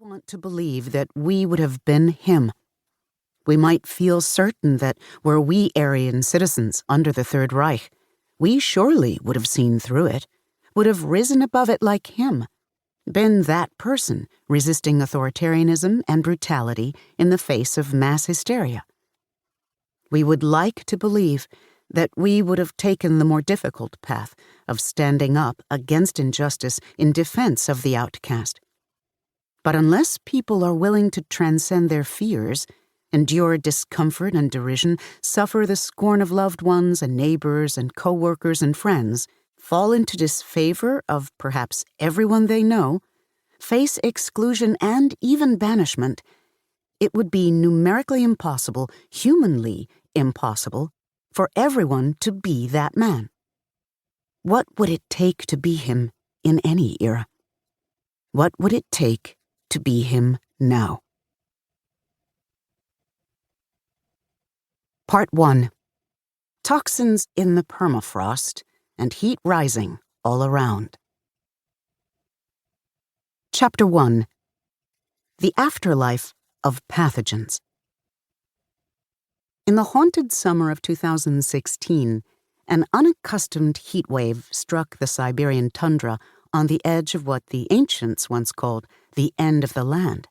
Want to believe that we would have been him. We might feel certain that were we Aryan citizens under the Third Reich, we surely would have seen through it, would have risen above it like him, been that person resisting authoritarianism and brutality in the face of mass hysteria. We would like to believe that we would have taken the more difficult path of standing up against injustice in defense of the outcast. But unless people are willing to transcend their fears, endure discomfort and derision, suffer the scorn of loved ones and neighbors and co-workers and friends, fall into disfavor of perhaps everyone they know, face exclusion and even banishment, it would be numerically impossible, humanly impossible, for everyone to be that man. What would it take to be him in any era? What would it take to be him now? Part 1. Toxins in the permafrost and heat rising all around. Chapter 1. The Afterlife of Pathogens. In the haunted summer of 2016, an unaccustomed heat wave struck the Siberian tundra on the edge of what the ancients once called the end of the land.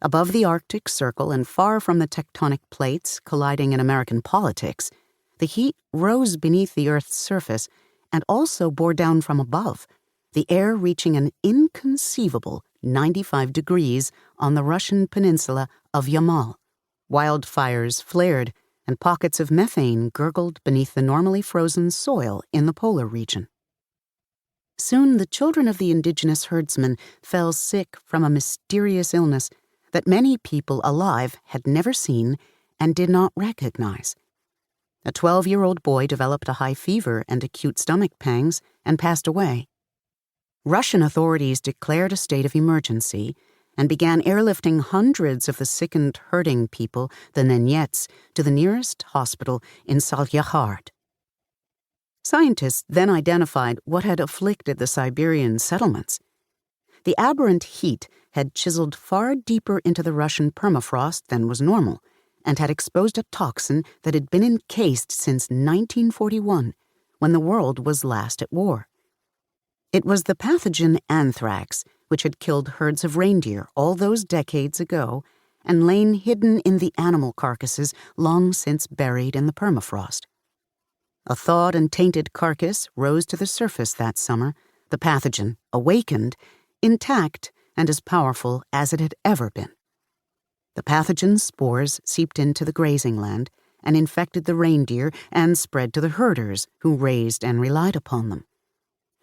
Above the Arctic Circle and far from the tectonic plates colliding in American politics, the heat rose beneath the Earth's surface and also bore down from above, the air reaching an inconceivable 95 degrees on the Russian peninsula of Yamal. Wildfires flared, and pockets of methane gurgled beneath the normally frozen soil in the polar region. Soon the children of the indigenous herdsmen fell sick from a mysterious illness that many people alive had never seen and did not recognize. A 12-year-old boy developed a high fever and acute stomach pangs and passed away. Russian authorities declared a state of emergency and began airlifting hundreds of the sickened herding people, the Nenets, to the nearest hospital in Salyahard. Scientists then identified what had afflicted the Siberian settlements. The aberrant heat had chiseled far deeper into the Russian permafrost than was normal and had exposed a toxin that had been encased since 1941, when the world was last at war. It was the pathogen anthrax, which had killed herds of reindeer all those decades ago and lain hidden in the animal carcasses long since buried in the permafrost. A thawed and tainted carcass rose to the surface that summer, the pathogen, awakened, intact and as powerful as it had ever been. The pathogen's spores seeped into the grazing land and infected the reindeer and spread to the herders who raised and relied upon them.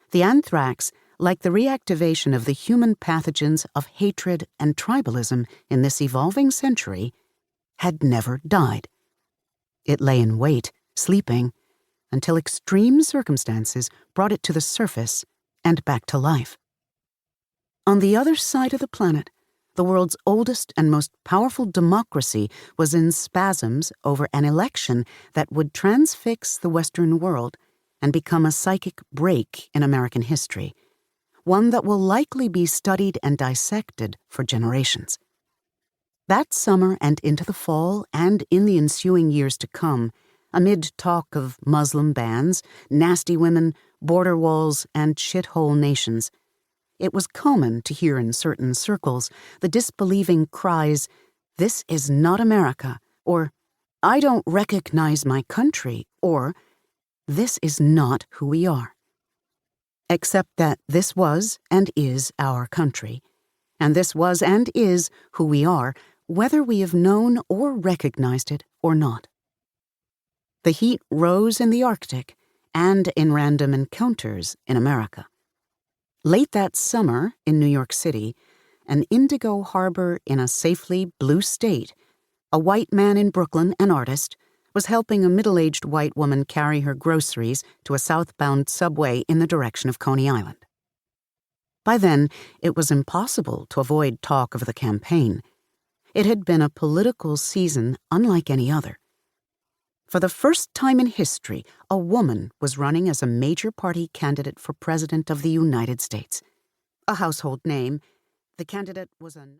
The anthrax, like the reactivation of the human pathogens of hatred and tribalism in this evolving century, had never died. It lay in wait, sleeping, until extreme circumstances brought it to the surface and back to life. On the other side of the planet, the world's oldest and most powerful democracy was in spasms over an election that would transfix the Western world and become a psychic break in American history, one that will likely be studied and dissected for generations. That summer and into the fall and in the ensuing years to come, amid talk of Muslim bans, nasty women, border walls, and shithole nations, it was common to hear in certain circles the disbelieving cries, "This is not America," or "I don't recognize my country," or "This is not who we are." Except that this was and is our country, and this was and is who we are, whether we have known or recognized it or not. The heat rose in the Arctic and in random encounters in America. Late that summer in New York City, an indigo harbor in a safely blue state, a white man in Brooklyn, an artist, was helping a middle-aged white woman carry her groceries to a southbound subway in the direction of Coney Island. By then, it was impossible to avoid talk of the campaign. It had been a political season unlike any other. For the first time in history, a woman was running as a major party candidate for President of the United States. A household name, The candidate was a